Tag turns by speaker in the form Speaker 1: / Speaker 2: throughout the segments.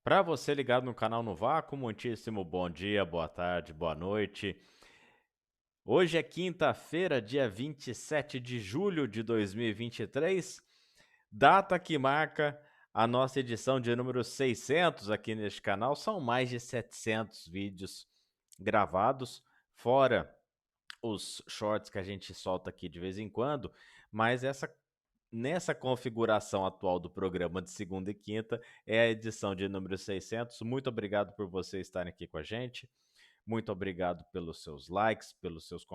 Speaker 1: Para você ligado no canal no Vácuo, muitíssimo bom dia, boa tarde, boa noite. Hoje é quinta-feira, dia 27 de julho de 2023, data que marca a nossa edição de número 600 aqui neste canal. São mais de 700 vídeos gravados, fora os shorts que a gente solta aqui de vez em quando, mas nessa configuração atual do programa de segunda e quinta é a edição de número 600. Muito obrigado por vocês estarem aqui com a gente. Muito obrigado pelos seus likes, pelos seus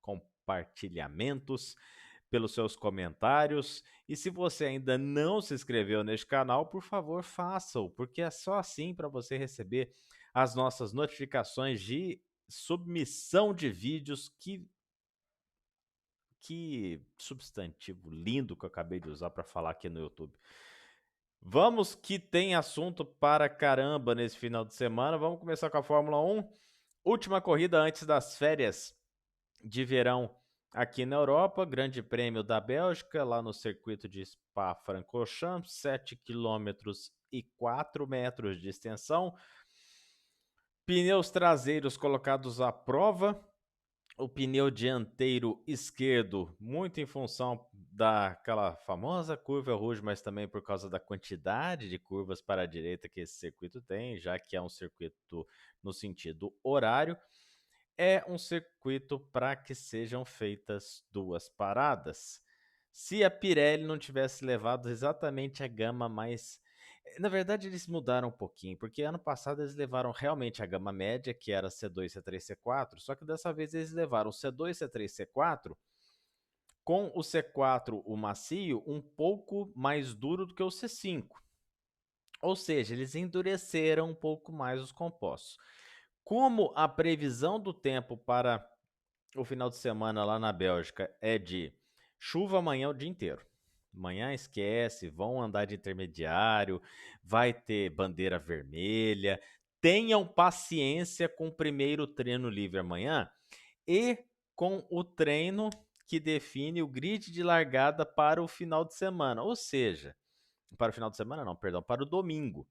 Speaker 1: compartilhamentos, pelos seus comentários. E se você ainda não se inscreveu neste canal, por favor, faça-o, porque é só assim para você receber as nossas notificações de submissão de vídeos. Que substantivo lindo que eu acabei de usar para falar aqui no YouTube. Vamos que tem assunto para caramba nesse final de semana. Vamos começar com a Fórmula 1. Última corrida antes das férias de verão aqui na Europa. Grande Prêmio da Bélgica, lá no circuito de Spa-Francorchamps. 7 quilômetros e 4 metros de extensão. Pneus traseiros colocados à prova. O pneu dianteiro esquerdo, muito em função daquela famosa curva rouge, mas também por causa da quantidade de curvas para a direita que esse circuito tem, já que é um circuito no sentido horário, é um circuito para que sejam feitas duas paradas. Se a Pirelli não tivesse levado exatamente a gama mais. Na verdade, eles mudaram um pouquinho, porque ano passado eles levaram realmente a gama média, que era C2, C3, C4, só que dessa vez eles levaram C2, C3, C4, com o C4, o macio, um pouco mais duro do que o C5. Ou seja, eles endureceram um pouco mais os compostos. Como a previsão do tempo para o final de semana lá na Bélgica é de chuva amanhã o dia inteiro. Amanhã esquece, vão andar de intermediário, vai ter bandeira vermelha. Tenham paciência com o primeiro treino livre amanhã e com o treino que define o grid de largada para o final de semana. Ou seja, para o final de semana não, perdão, para o domingo.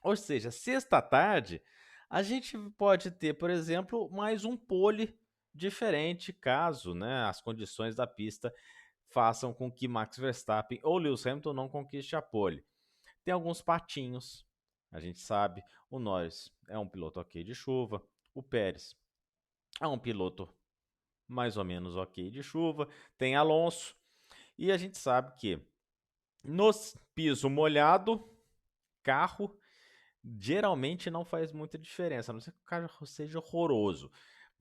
Speaker 1: Ou seja, sexta tarde, a gente pode ter, por exemplo, mais um pole diferente, caso, né, as condições da pista façam com que Max Verstappen ou Lewis Hamilton não conquiste a pole. Tem alguns patinhos, a gente sabe, o Norris é um piloto ok de chuva, o Pérez é um piloto mais ou menos ok de chuva, tem Alonso, e a gente sabe que nos piso molhado, carro geralmente não faz muita diferença, a não ser que o carro seja horroroso.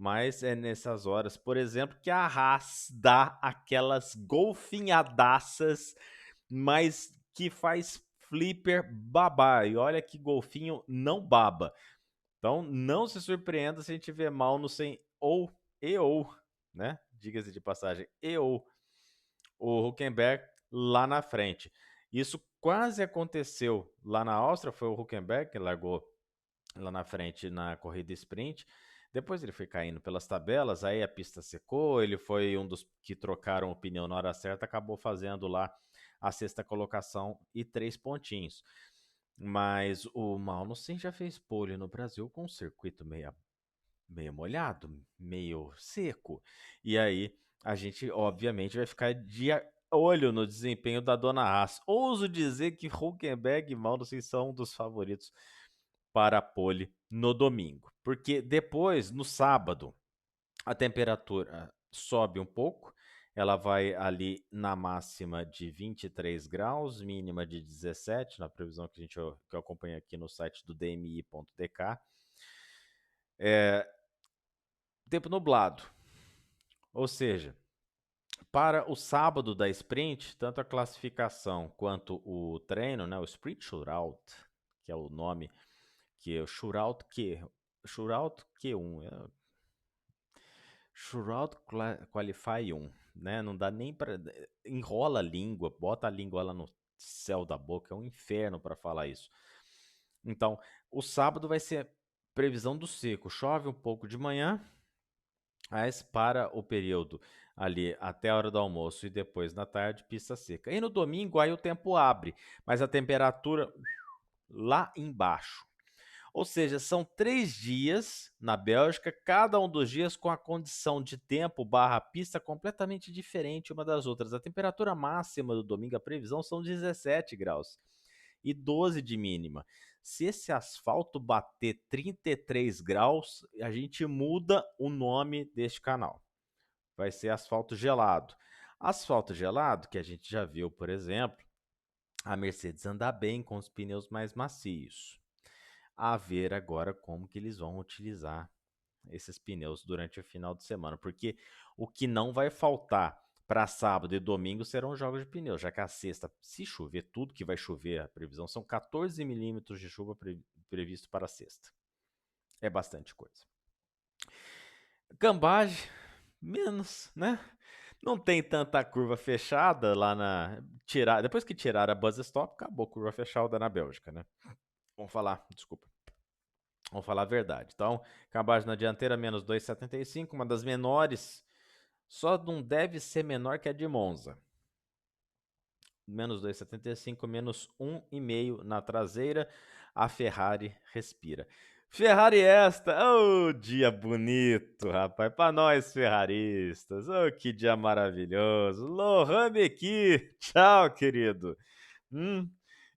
Speaker 1: Mas é nessas horas, por exemplo, que a Haas dá aquelas golfinhadaças, mas que faz flipper babar. E olha que golfinho não baba. Então não se surpreenda se a gente vê mal no sem ou, né? Diga-se de passagem, ou o Huckenberg lá na frente. Isso quase aconteceu lá na Áustria, foi o Huckenberg que largou lá na frente na corrida sprint. Depois ele foi caindo pelas tabelas, aí a pista secou, ele foi um dos que trocaram o pneu na hora certa, acabou fazendo lá a sexta colocação e 3 pontinhos. Mas o Magnussen já fez pole no Brasil com um circuito meio molhado, meio seco. E aí a gente, obviamente, vai ficar de olho no desempenho da Dona Haas. Ouso dizer que Huckenberg e Magnussen são um dos favoritos para a pole no domingo. Porque depois, no sábado, a temperatura sobe um pouco. Ela vai ali na máxima de 23 graus, mínima de 17, na previsão que eu acompanho aqui no site do DMI.dk. Tempo nublado, ou seja, para o sábado da sprint, tanto a classificação quanto o treino, né, o Sprint Shootout, que é o nome que é o Shootout Q1, Shootout Qualify 1, né? Não dá nem para enrola a língua, bota a língua lá no céu da boca, é um inferno para falar isso. Então, o sábado vai ser previsão do seco, chove um pouco de manhã, mas para o período ali até a hora do almoço e depois na tarde, pista seca. E no domingo aí o tempo abre, mas a temperatura lá embaixo. Ou seja, são 3 dias na Bélgica, cada um dos dias com a condição de tempo barra pista completamente diferente uma das outras. A temperatura máxima do domingo, a previsão, são 17 graus e 12 de mínima. Se esse asfalto bater 33 graus, a gente muda o nome deste canal. Vai ser asfalto gelado. Asfalto gelado, que a gente já viu, por exemplo, a Mercedes andar bem com os pneus mais macios. A ver agora como que eles vão utilizar esses pneus durante o final de semana, porque o que não vai faltar para sábado e domingo serão jogos de pneus, já que a sexta, se chover tudo que vai chover, a previsão são 14 milímetros de chuva previsto para a sexta. É bastante coisa. Cambagem, menos, né? Não tem tanta curva fechada lá na. Depois que tiraram a buzz stop, acabou a curva fechada na Bélgica, né? Vamos falar, desculpa. Vamos falar a verdade. Então, cambagem na dianteira, menos 2,75, uma das menores. Só não deve ser menor que a de Monza. Menos 2,75, menos 1,5 na traseira. A Ferrari respira. Ferrari esta, oh, dia bonito, rapaz, para nós ferraristas, oh, que dia maravilhoso. Lohan Mekies, tchau, querido.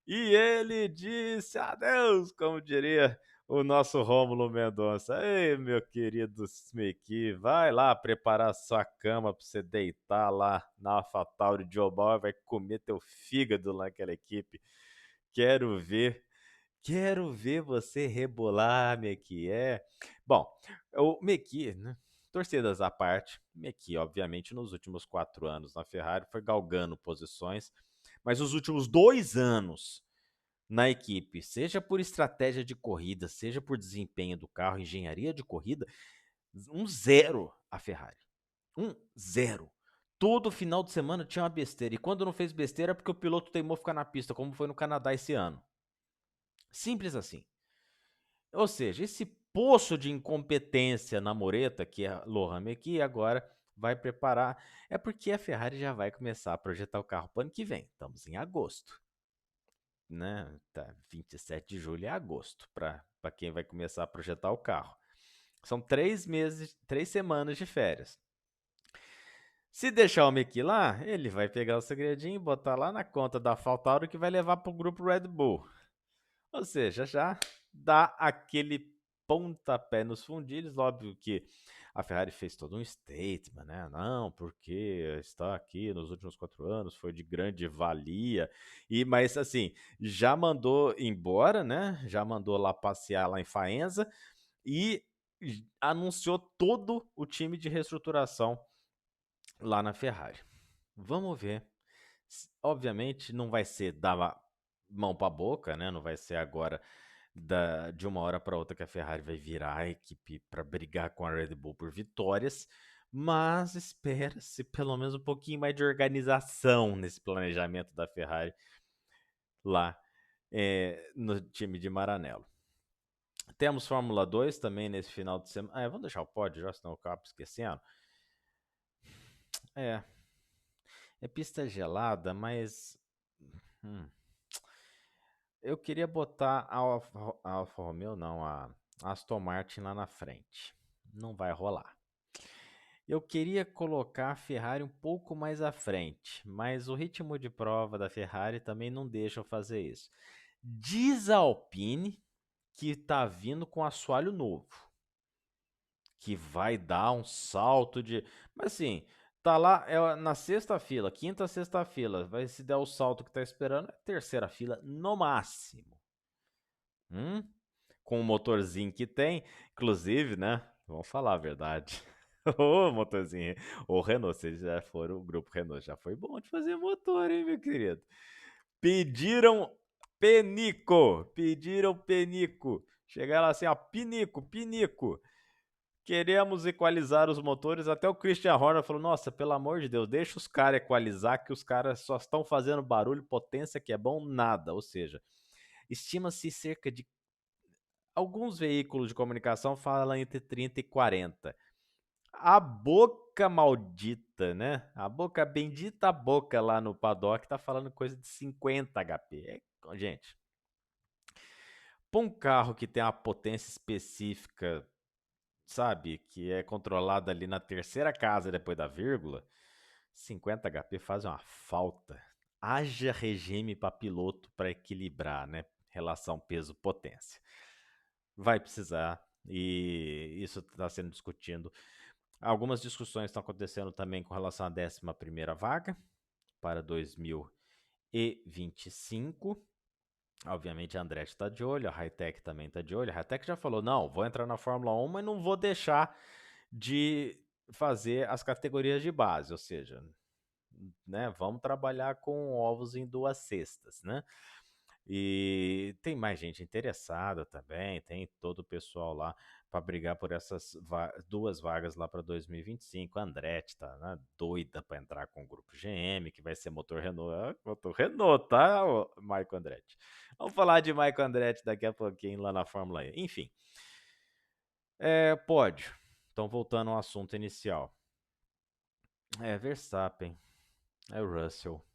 Speaker 1: E ele disse adeus, como diria o nosso Rômulo Mendonça. Ei, meu querido Mekies, vai lá preparar sua cama para você deitar lá na AlphaTauri de Obal, vai comer teu fígado naquela equipe. Quero ver você rebolar, Mekies. Bom, o Mekies, né? Torcidas à parte, Mekies, obviamente, nos últimos 4 anos na Ferrari foi galgando posições, mas os últimos 2 anos na equipe, seja por estratégia de corrida, seja por desempenho do carro, engenharia de corrida, 0 a Ferrari. 0. Todo final de semana tinha uma besteira. E quando não fez besteira é porque o piloto teimou ficar na pista, como foi no Canadá esse ano. Simples assim. Ou seja, esse poço de incompetência na mureta, que é Lohan Mekies, agora vai preparar. É porque a Ferrari já vai começar a projetar o carro para o ano que vem. Estamos em agosto. Né? Tá, 27 de julho é agosto, para quem vai começar a projetar o carro. São 3 meses, 3 semanas de férias. Se deixar o Mekies lá, ele vai pegar o segredinho e botar lá na conta da AlphaTauri que vai levar para o grupo Red Bull. Ou seja, já dá aquele pontapé nos fundilhos. Óbvio que a Ferrari fez todo um statement, né? Não, porque está aqui nos últimos 4 anos, foi de grande valia. Mas assim, já mandou embora, né? Já mandou lá passear lá em Faenza e anunciou todo o time de reestruturação lá na Ferrari. Vamos ver. Obviamente não vai ser da mão para boca, né? Não vai ser agora de uma hora para outra que a Ferrari vai virar a equipe para brigar com a Red Bull por vitórias, mas espera-se pelo menos um pouquinho mais de organização nesse planejamento da Ferrari lá no time de Maranello. Temos Fórmula 2 também nesse final de semana. Vamos deixar o pódio já, senão eu acabo esquecendo. É pista gelada, mas eu queria botar a Alfa Romeo, não, a Aston Martin lá na frente. Não vai rolar. Eu queria colocar a Ferrari um pouco mais à frente, mas o ritmo de prova da Ferrari também não deixa eu fazer isso. Diz a Alpine que tá vindo com assoalho novo, que vai dar um salto de... Mas assim, tá lá na sexta fila, quinta, sexta fila, vai se der o salto que tá esperando, é terceira fila no máximo. Com o motorzinho que tem, inclusive, né? Vamos falar a verdade. Ô, motorzinho. Ô, Renault, vocês já foram, o grupo Renault já foi bom de fazer motor, hein, meu querido? Pediram penico. Chegaram assim, ó, pinico. Queremos equalizar os motores. Até o Christian Horner falou, nossa, pelo amor de Deus, deixa os caras equalizar, que os caras só estão fazendo barulho, potência que é bom, nada. Ou seja, estima-se cerca de... Alguns veículos de comunicação falam entre 30 e 40. A boca maldita, né? A boca bendita boca lá no paddock tá falando coisa de 50 HP. Gente, Para um carro que tem uma potência específica, sabe, que é controlada ali na terceira casa depois da vírgula, 50 HP faz uma falta. Haja regime para piloto para equilibrar, né? Relação peso-potência. Vai precisar, e isso está sendo discutido. Algumas discussões estão acontecendo também com relação à 11ª vaga para 2025. Obviamente a Andretti está de olho, a Hightech também está de olho. A Hightech já falou, não, vou entrar na Fórmula 1, mas não vou deixar de fazer as categorias de base, ou seja, né, vamos trabalhar com ovos em 2 cestas, né? E tem mais gente interessada também, tem todo o pessoal lá para brigar por essas 2 vagas lá para 2025. A Andretti tá, né, doida para entrar com o grupo GM, que vai ser motor Renault. Motor Renault, tá, Marco Andretti? Vamos falar de Marco Andretti daqui a pouquinho lá na Fórmula E. Enfim, pódio. Então, voltando ao assunto inicial. Verstappen, o Russell.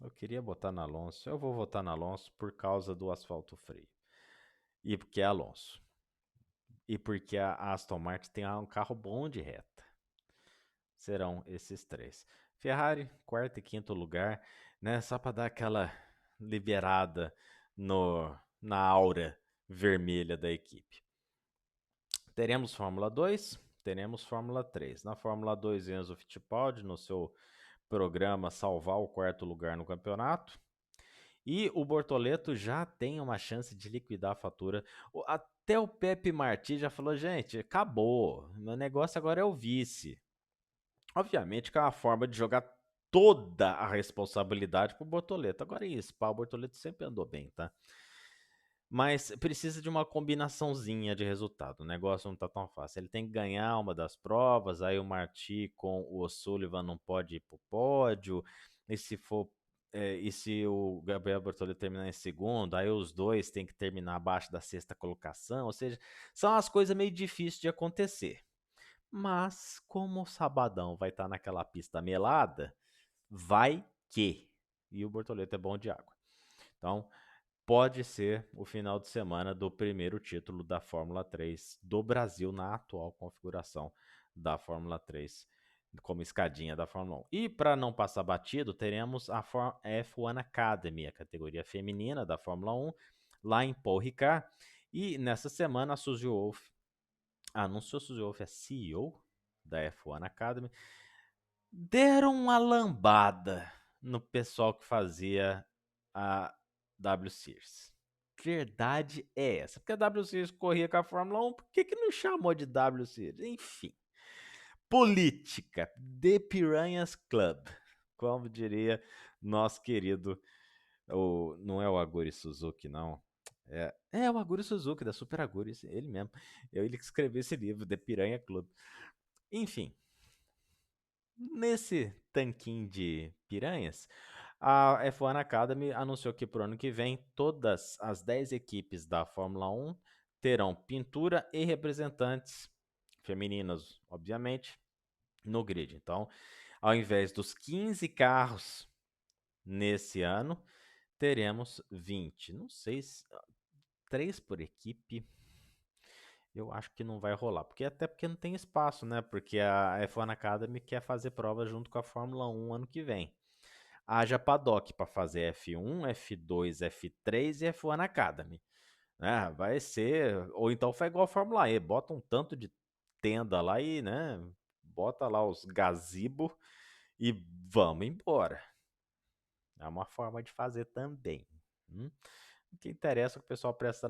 Speaker 1: Eu queria botar no Alonso. Eu vou votar no Alonso por causa do asfalto frio. E porque é Alonso. E porque a Aston Martin tem um carro bom de reta. Serão esses 3. Ferrari, 4º e 5º lugar, né? Só para dar aquela liberada na aura vermelha da equipe. Teremos Fórmula 2, teremos Fórmula 3. Na Fórmula 2, Enzo Fittipaldi, no seu programa salvar o 4º lugar no campeonato. E o Bortoleto já tem uma chance de liquidar a fatura. Até o Pepe Martí já falou, gente, acabou. Meu negócio agora é o vice. Obviamente que é uma forma de jogar toda a responsabilidade pro Bortoleto. Agora é isso, o Bortoleto sempre andou bem, tá? Mas precisa de uma combinaçãozinha de resultado. O negócio não tá tão fácil. Ele tem que ganhar uma das provas, aí o Martí com o O'Sullivan não pode ir pro pódio. E se o Gabriel Bortoleto terminar em segundo, aí os dois têm que terminar abaixo da 6ª colocação. Ou seja, são as coisas meio difíceis de acontecer. Mas como o Sabadão vai estar naquela pista melada, vai que. E o Bortoleto é bom de água. Então, pode ser o final de semana do primeiro título da Fórmula 3 do Brasil na atual configuração da Fórmula 3, como escadinha da Fórmula 1. E para não passar batido, teremos a F1 Academy, a categoria feminina da Fórmula 1, lá em Paul Ricard. E nessa semana a Suzy Wolff anunciou, Suzy Wolff é CEO da F1 Academy, deram uma lambada no pessoal que fazia a W Series. Verdade é essa. Porque a W Series corria com a Fórmula 1, por que não chamou de W Series? Enfim. Política. The Piranhas Club. Como diria nosso querido. Não é o Aguri Suzuki, não. É o Aguri Suzuki, da Super Aguri, ele mesmo. Ele que escreveu esse livro, The Piranha Club. Enfim. Nesse tanquinho de piranhas, a F1 Academy anunciou que para o ano que vem todas as 10 equipes da Fórmula 1 terão pintura e representantes femininas, obviamente, no grid. Então, ao invés dos 15 carros nesse ano, teremos 20. Não sei se 3 por equipe. Eu acho que não vai rolar, até porque não tem espaço, né? Porque a F1 Academy quer fazer prova junto com a Fórmula 1 ano que vem. Haja paddock para fazer F1, F2, F3 e F1 Academy. Vai ser. Ou então faz igual a Fórmula E, bota um tanto de tenda lá e, né? Bota lá os gazebo e vamos embora. É uma forma de fazer também. O que interessa é que o pessoal presta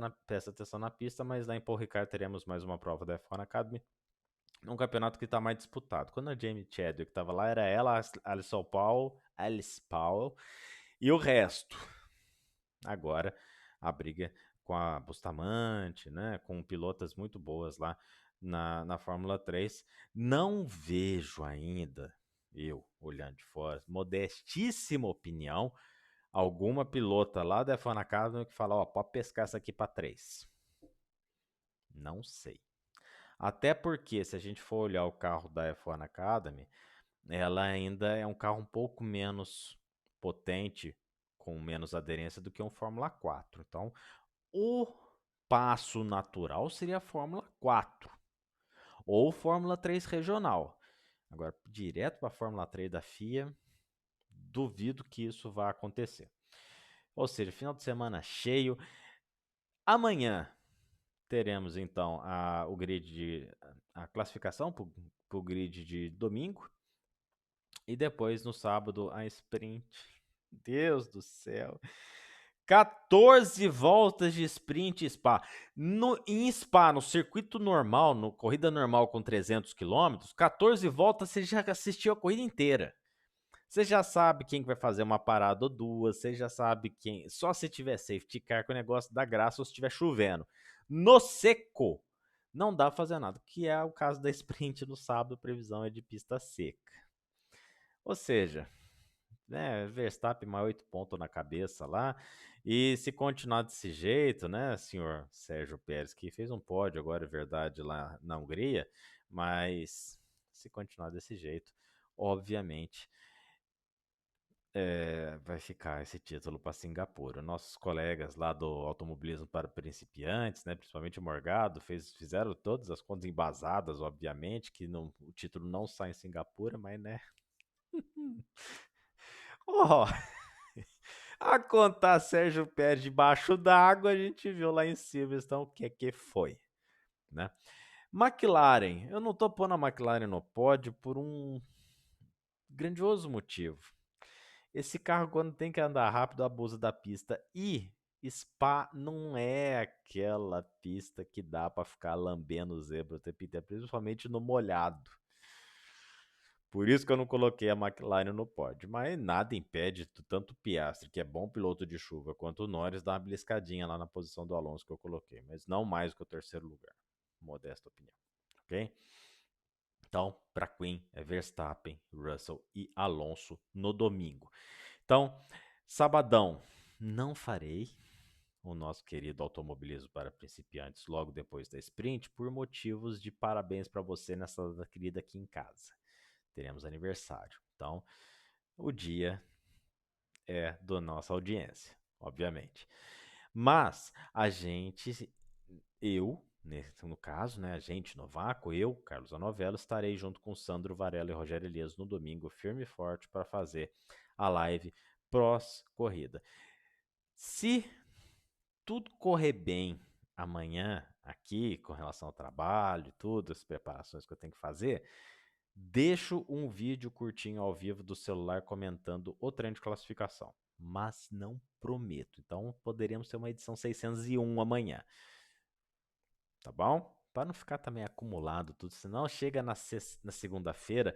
Speaker 1: atenção na pista, mas lá em Paul Ricard teremos mais uma prova da F1 Academy. Um campeonato que está mais disputado. Quando a Jamie Chadwick estava lá, era ela, Alice Powell e o resto. Agora, a briga com a Bustamante, né, com pilotas muito boas lá na Fórmula 3. Não vejo ainda, eu olhando de fora, modestíssima opinião, alguma pilota lá da F1 Academy que fala, pode pescar essa aqui para 3. Não sei. Até porque, se a gente for olhar o carro da F1 Academy, ela ainda é um carro um pouco menos potente com menos aderência do que um Fórmula 4. Então, o passo natural seria a Fórmula 4 ou Fórmula 3 regional. Agora, direto para a Fórmula 3 da FIA, duvido que isso vá acontecer. Ou seja, final de semana cheio. Amanhã teremos então a classificação para o grid de domingo. E depois no sábado a sprint. Deus do céu. 14 voltas de sprint Spa. Em Spa, no circuito normal, no corrida normal com 300 km, 14 voltas você já assistiu a corrida inteira. Você já sabe quem vai fazer uma parada ou duas, você já sabe quem. Só se tiver safety car que o negócio dá graça ou se estiver chovendo. No seco, não dá pra fazer nada, que é o caso da sprint no sábado, a previsão é de pista seca. Ou seja, né, Verstappen mais 8 pontos na cabeça lá. E se continuar desse jeito, né, senhor Sérgio Pérez, que fez um pódio agora, é verdade, lá na Hungria, mas se continuar desse jeito, obviamente vai ficar esse título para Singapura. Nossos colegas lá do automobilismo para principiantes, né, principalmente o Morgado, fizeram todas as contas embasadas, obviamente, que o título não sai em Singapura, mas né. Oh, a contar Sérgio Pérez debaixo d'água, a gente viu lá em cima, então o que foi, né? McLaren, eu não tô pondo a McLaren no pódio por um grandioso motivo. Esse carro, quando tem que andar rápido, abusa da pista. E Spa não é aquela pista que dá para ficar lambendo o zebra o tempo inteiro, principalmente no molhado. Por isso que eu não coloquei a McLaren no pódio. Mas nada impede tanto o Piastri, que é bom piloto de chuva, quanto o Norris dar uma beliscadinha lá na posição do Alonso que eu coloquei. Mas não mais que o terceiro lugar. Modesta opinião. Ok? Então, para Queen é Verstappen, Russell e Alonso no domingo. Então, sabadão, não farei o nosso querido automobilismo para principiantes logo depois da sprint, por motivos de parabéns para você nessa querida aqui em casa. Teremos aniversário. Então, o dia é da nossa audiência, obviamente. Mas eu, no caso, né, a gente, Novaco, eu, Carlos Anovello, estarei junto com Sandro Varela e Rogério Elias no domingo, firme e forte, para fazer a live pós-corrida. Se tudo correr bem amanhã aqui, com relação ao trabalho e tudo, as preparações que eu tenho que fazer, deixo um vídeo curtinho ao vivo do celular comentando o treino de classificação. Mas não prometo. Então poderemos ter uma edição 601 amanhã. Tá bom? Para não ficar também acumulado tudo, senão chega na segunda-feira,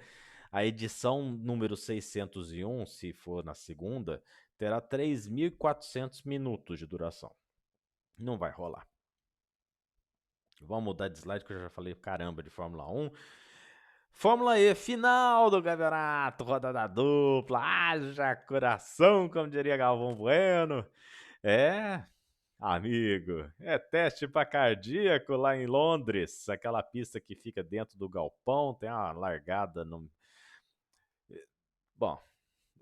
Speaker 1: a edição número 601, se for na segunda, terá 3.400 minutos de duração. Não vai rolar. Vamos mudar de slide que eu já falei caramba de Fórmula 1. Fórmula E, final do campeonato, rodada dupla, haja coração, como diria Galvão Bueno. Amigo, é teste para cardíaco lá em Londres, aquela pista que fica dentro do galpão, tem uma largada no... Bom,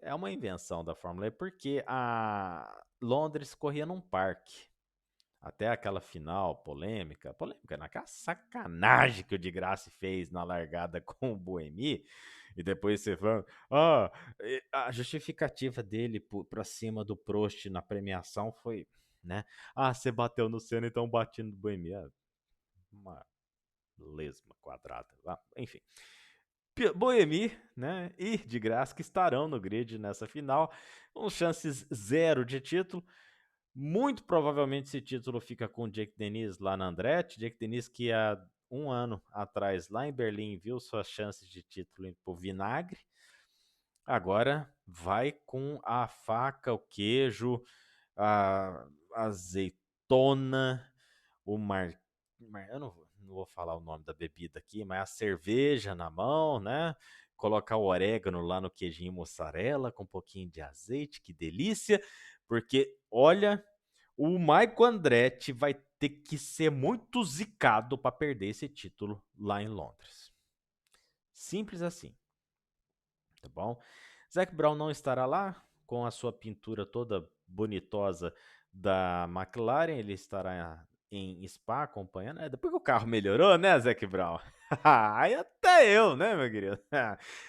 Speaker 1: é uma invenção da Fórmula E porque a Londres corria num parque. Até aquela final polêmica, naquela sacanagem que o de Graça fez na largada com o Buemi, e depois você fala, a justificativa dele pra cima do Prost na premiação foi, né? Você bateu no Senna, então bati no Buemi. Uma lesma quadrada. Enfim. Buemi, né, e de Graça que estarão no grid nessa final, com chances zero de título. Muito provavelmente esse título fica com o Jake Dennis lá na Andretti. Jake Dennis que há um ano atrás, lá em Berlim, viu suas chances de título indo pro vinagre. Agora vai com a faca, o queijo, a azeitona, eu não vou falar o nome da bebida aqui, mas a cerveja na mão, né? Colocar o orégano lá no queijinho mussarela com um pouquinho de azeite, que delícia. Porque, olha, o Maicon Andretti vai ter que ser muito zicado para perder esse título lá em Londres. Simples assim. Tá bom? Zac Brown não estará lá, com a sua pintura toda bonitosa da McLaren, ele estará em Spa acompanhando. Depois que o carro melhorou, né, Zac Brown? Aí até eu, né, meu querido?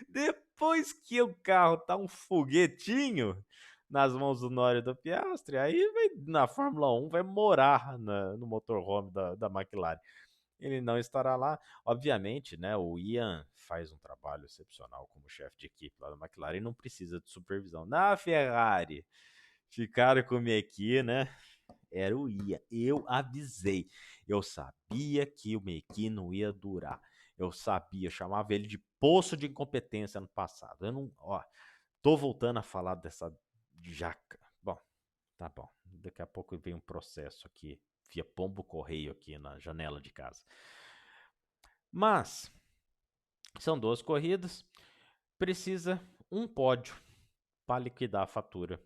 Speaker 1: Depois que o carro tá um foguetinho nas mãos do Norris e do Piastri, aí na Fórmula 1 vai morar no motorhome da McLaren. Ele não estará lá. Obviamente, né, o Ian faz um trabalho excepcional como chefe de equipe lá da McLaren e não precisa de supervisão. Na Ferrari, ficaram comigo aqui, né? Era o Ian. Eu avisei. Eu sabia que o Meiki não ia durar. Eu sabia, chamava ele de poço de incompetência ano passado. Eu não, ó, tô voltando a falar dessa jaca. Bom, tá bom. Daqui a pouco vem um processo aqui via pombo correio aqui na janela de casa. Mas são 2 corridas, precisa um pódio para liquidar a fatura.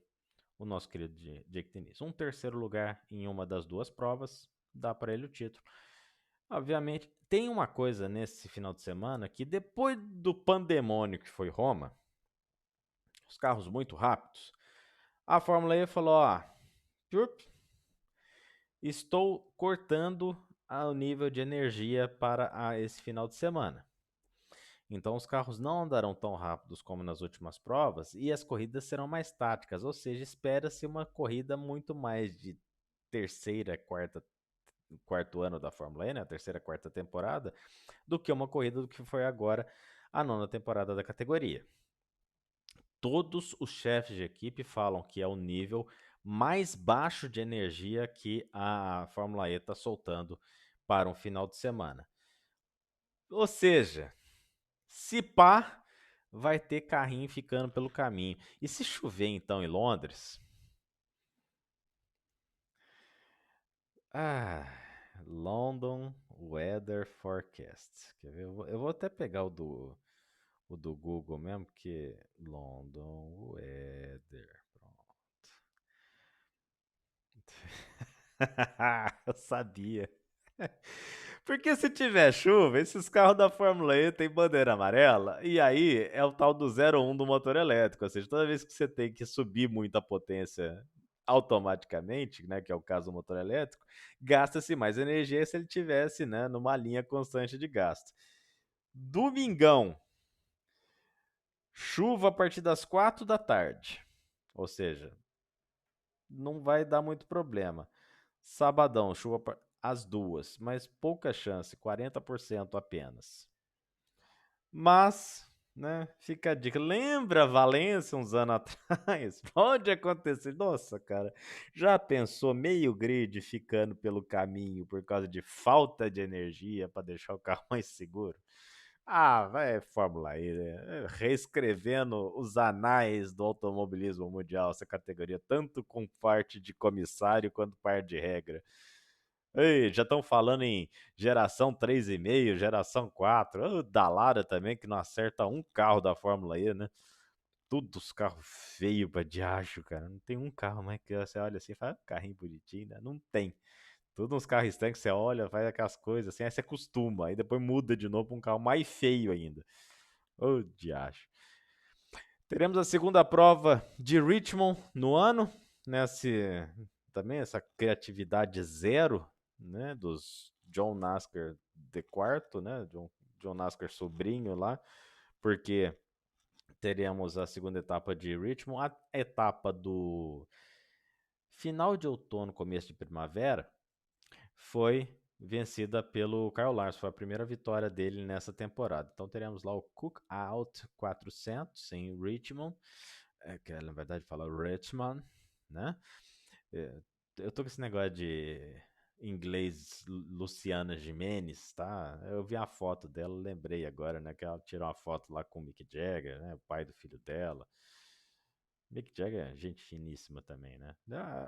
Speaker 1: O nosso querido Jake Dennis. Um terceiro lugar em uma das 2 provas dá para ele o título. Obviamente, tem uma coisa nesse final de semana que depois do pandemônio que foi Roma, os carros muito rápidos, a Fórmula E falou, ó, estou cortando o nível de energia para esse final de semana. Então os carros não andarão tão rápidos como nas últimas provas e as corridas serão mais táticas, ou seja, espera-se uma corrida muito mais de quarto ano da Fórmula E, né, a terceira, quarta temporada, do que uma corrida do que foi agora a 9ª temporada da categoria. Todos os chefes de equipe falam que é o nível mais baixo de energia que a Fórmula E está soltando para um final de semana. Ou seja, se pá, vai ter carrinho ficando pelo caminho. E se chover então em Londres? London Weather Forecast. Quer ver? Eu vou até pegar o do Google mesmo, porque London Weather. Pronto. Eu sabia. Porque se tiver chuva, esses carros da Fórmula E tem bandeira amarela, e aí é o tal do 0,1 do motor elétrico, ou seja, toda vez que você tem que subir muita potência automaticamente, né, que é o caso do motor elétrico, gasta-se mais energia se ele tivesse, né, numa linha constante de gasto. Domingão, chuva a partir das 4 da tarde, ou seja, não vai dar muito problema. Sabadão, chuva às 2, mas pouca chance, 40% apenas. Mas, né, fica a dica. Lembra Valência uns anos atrás? Pode acontecer. Nossa, cara, já pensou meio grid ficando pelo caminho por causa de falta de energia para deixar o carro mais seguro? Vai Fórmula E, né? Reescrevendo os anais do automobilismo mundial, essa categoria, tanto com parte de comissário quanto parte de regra. Ei, já estão falando em geração 3,5, geração 4. Da Lara também, que não acerta um carro da Fórmula E, né? Todos os carros feios pra diacho, cara. Não tem um carro mais que você olha assim e fala, carrinho bonitinho, né? Não tem. Todos uns carros estranhos que você olha, faz aquelas coisas assim, aí você acostuma, aí depois muda de novo pra um carro mais feio ainda. Ô, diacho. Teremos a segunda prova de Richmond no ano, né? Também essa criatividade zero, né? Dos John NASCAR de quarto, né? John NASCAR sobrinho lá, porque teremos a segunda etapa de Richmond, a etapa do final de outono, começo de primavera, foi vencida pelo Kyle Larson, foi a primeira vitória dele nessa temporada. Então teremos lá o Cookout 400 em Richmond, que na verdade fala Richmond, né? Eu tô com esse negócio de inglês Luciana Gimenez, tá? Eu vi a foto dela, lembrei agora, né? Que ela tirou uma foto lá com o Mick Jagger, né? O pai do filho dela. Mick Jagger é gente finíssima também, né?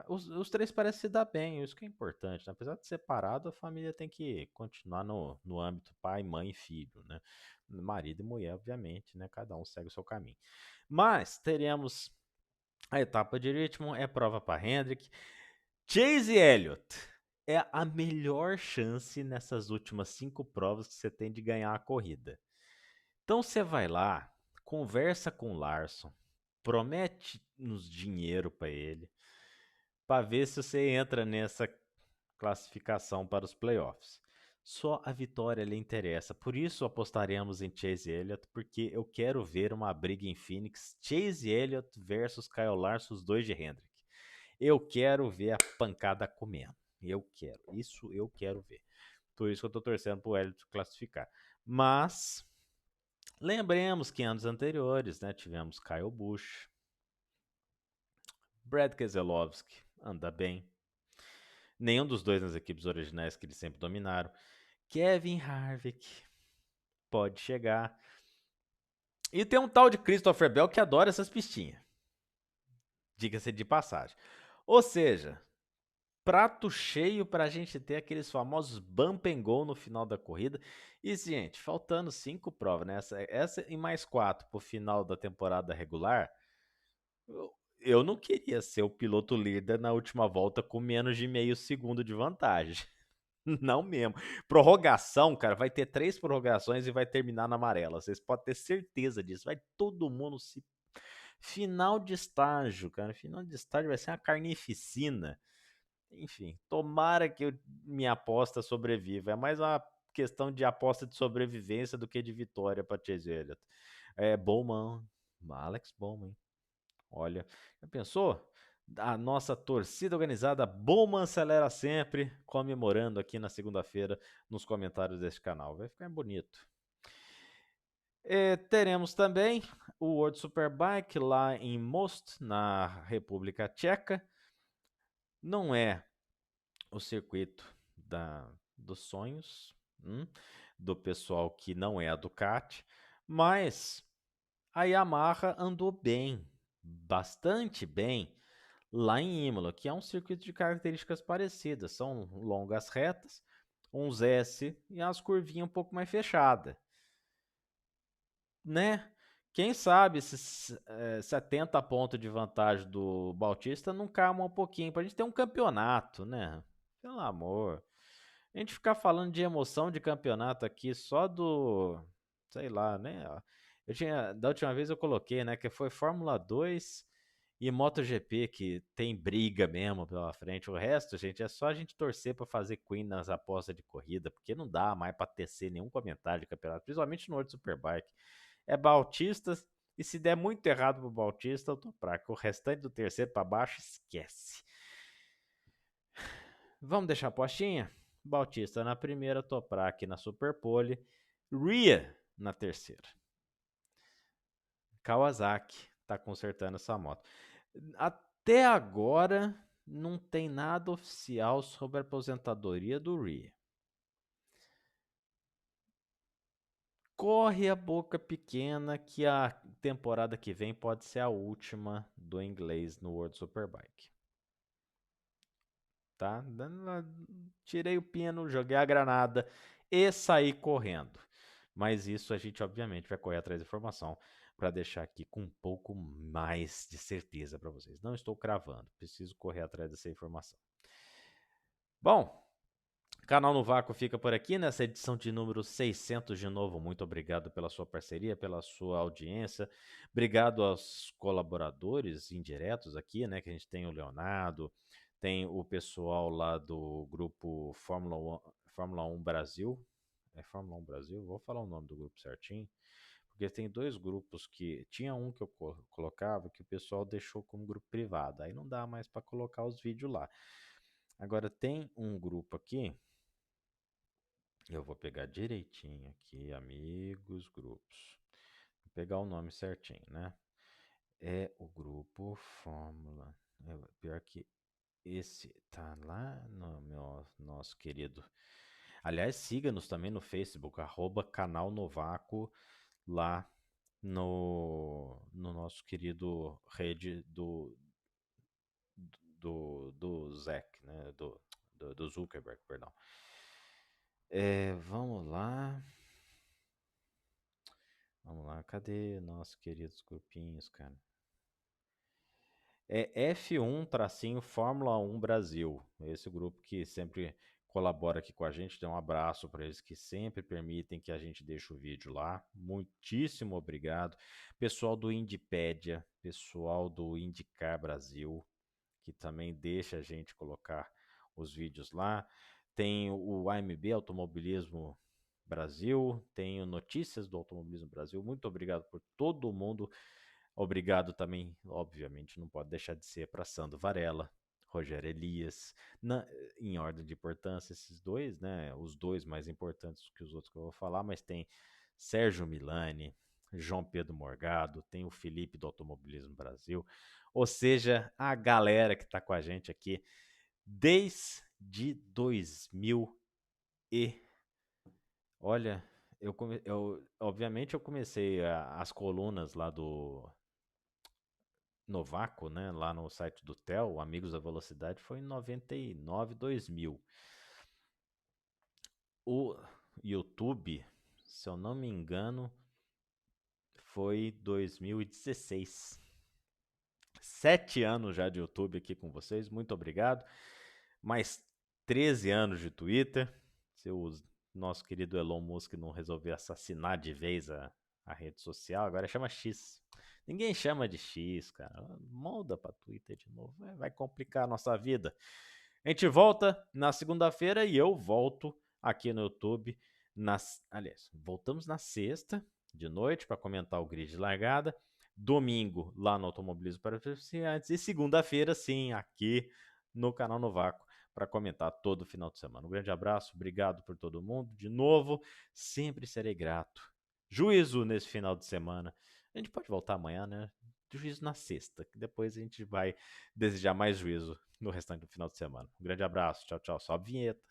Speaker 1: Os 3 parecem se dar bem, isso que é importante, né? Apesar de separado, a família tem que continuar no âmbito pai, mãe e filho, né? Marido e mulher, obviamente, né? Cada um segue o seu caminho. Mas teremos a etapa de Richmond, é prova para Hendrick. Chase Elliott é a melhor chance nessas últimas 5 provas que você tem de ganhar a corrida. Então você vai lá, conversa com o Larson, promete-nos dinheiro para ele, para ver se você entra nessa classificação para os playoffs. Só a vitória lhe interessa. Por isso apostaremos em Chase Elliott, porque eu quero ver uma briga em Phoenix, Chase Elliott versus Kyle Larson, os dois de Hendrick. Eu quero ver a pancada comendo. Isso eu quero ver. Por isso que eu tô torcendo pro Elliott classificar. Mas lembremos que em anos anteriores, né, tivemos Kyle Busch, Brad Keselowski, anda bem. Nenhum dos dois nas equipes originais que eles sempre dominaram. Kevin Harvick pode chegar. E tem um tal de Christopher Bell que adora essas pistinhas. Diga-se de passagem. Ou seja, prato cheio para a gente ter aqueles famosos bump and go no final da corrida. E, gente, faltando 5 provas, né? Essa e mais 4 para o final da temporada regular. Eu não queria ser o piloto líder na última volta com menos de meio segundo de vantagem. Não mesmo. Prorrogação, cara, vai ter 3 prorrogações e vai terminar na amarela. Vocês podem ter certeza disso. Vai todo mundo se. Final de estágio, cara. Final de estágio vai ser uma carnificina. Enfim, tomara que minha aposta sobreviva. É mais uma questão de aposta de sobrevivência do que de vitória para Chase Elliott. É Bowman, Alex Bowman. Olha, já pensou? A nossa torcida organizada Bowman acelera sempre, comemorando aqui na segunda-feira nos comentários deste canal. Vai ficar bonito. Teremos também o World Superbike lá em Most, na República Tcheca. Não é o circuito dos sonhos, do pessoal que não é a Ducati, mas a Yamaha andou bem, bastante bem, lá em Imola, que é um circuito de características parecidas. São longas retas, uns S e as curvinhas um pouco mais fechadas. Né? Quem sabe esses 70 pontos de vantagem do Bautista não calma um pouquinho pra gente ter um campeonato, né? Pelo amor. A gente ficar falando de emoção de campeonato aqui só do, sei lá, né? Da última vez eu coloquei, né, que foi Fórmula 2 e MotoGP que tem briga mesmo pela frente. O resto, gente, é só a gente torcer para fazer Queen nas apostas de corrida, porque não dá mais para tecer nenhum comentário de campeonato, principalmente no World Superbike. É Bautista, e se der muito errado pro Bautista, eu tô fraco. O restante do terceiro para baixo, esquece. Vamos deixar a apostinha? Bautista na primeira, Toprak na Superpole, Ria na terceira. Kawasaki tá consertando essa moto. Até agora não tem nada oficial sobre a aposentadoria do Ria. Corre a boca pequena que a temporada que vem pode ser a última do inglês no World Superbike. Tá? Tirei o pino, joguei a granada e saí correndo. Mas isso a gente, obviamente, vai correr atrás da informação para deixar aqui com um pouco mais de certeza para vocês. Não estou cravando, preciso correr atrás dessa informação. Bom, Canal no Vácuo fica por aqui nessa edição de número 600 de novo. Muito obrigado pela sua parceria, pela sua audiência. Obrigado aos colaboradores indiretos aqui, né? Que a gente tem o Leonardo, tem o pessoal lá do grupo Fórmula 1 Brasil. É Fórmula 1 Brasil? Vou falar o nome do grupo certinho. Porque tem 2 grupos que. Tinha um que eu colocava que o pessoal deixou como grupo privado. Aí não dá mais para colocar os vídeos lá. Agora tem um grupo aqui. Eu vou pegar direitinho aqui, amigos, grupos. Vou pegar o nome certinho, né? É o grupo Fórmula. Pior que esse tá lá no nosso querido. Aliás, siga-nos também no Facebook, @canal Novaco, lá no nosso querido rede do Zack, né? Do Zuckerberg, perdão. Vamos lá. Vamos lá, cadê nossos queridos grupinhos, cara? É F1 tracinho Fórmula 1 Brasil. Esse grupo que sempre colabora aqui com a gente. Dê um abraço para eles que sempre permitem que a gente deixe o vídeo lá. Muitíssimo obrigado. Pessoal do Indipédia, pessoal do Indicar Brasil, que também deixa a gente colocar os vídeos lá. Tem o AMB Automobilismo Brasil, tem o Notícias do Automobilismo Brasil. Muito obrigado por todo mundo. Obrigado também, obviamente, não pode deixar de ser para Sandro Varela, Rogério Elias, em ordem de importância, esses dois, né? Os dois mais importantes que os outros que eu vou falar, mas tem Sérgio Milani, João Pedro Morgado, tem o Felipe do Automobilismo Brasil, ou seja, a galera que está com a gente aqui desde 2000 e olha, obviamente eu comecei as colunas lá do Novaco, né, lá no site do Theo, Amigos da Velocidade, foi em 99, 2000. O YouTube, se eu não me engano, foi 2016. 7 anos já de YouTube aqui com vocês, muito obrigado. Mais 13 anos de Twitter. Se o nosso querido Elon Musk não resolver assassinar de vez a rede social, agora chama X. Ninguém chama de X, cara. Molda para Twitter de novo. Vai complicar a nossa vida. A gente volta na segunda-feira e eu volto aqui no YouTube. Aliás, voltamos na sexta de noite para comentar o grid de largada. Domingo lá no Automobilismo para Principiantes. E segunda-feira, sim, aqui no canal Novaco para comentar todo o final de semana. Um grande abraço, obrigado por todo mundo. De novo, sempre serei grato. Juízo nesse final de semana. A gente pode voltar amanhã, né? Juízo na sexta, que depois a gente vai desejar mais juízo no restante do final de semana. Um grande abraço, tchau, tchau. Sobe a vinheta.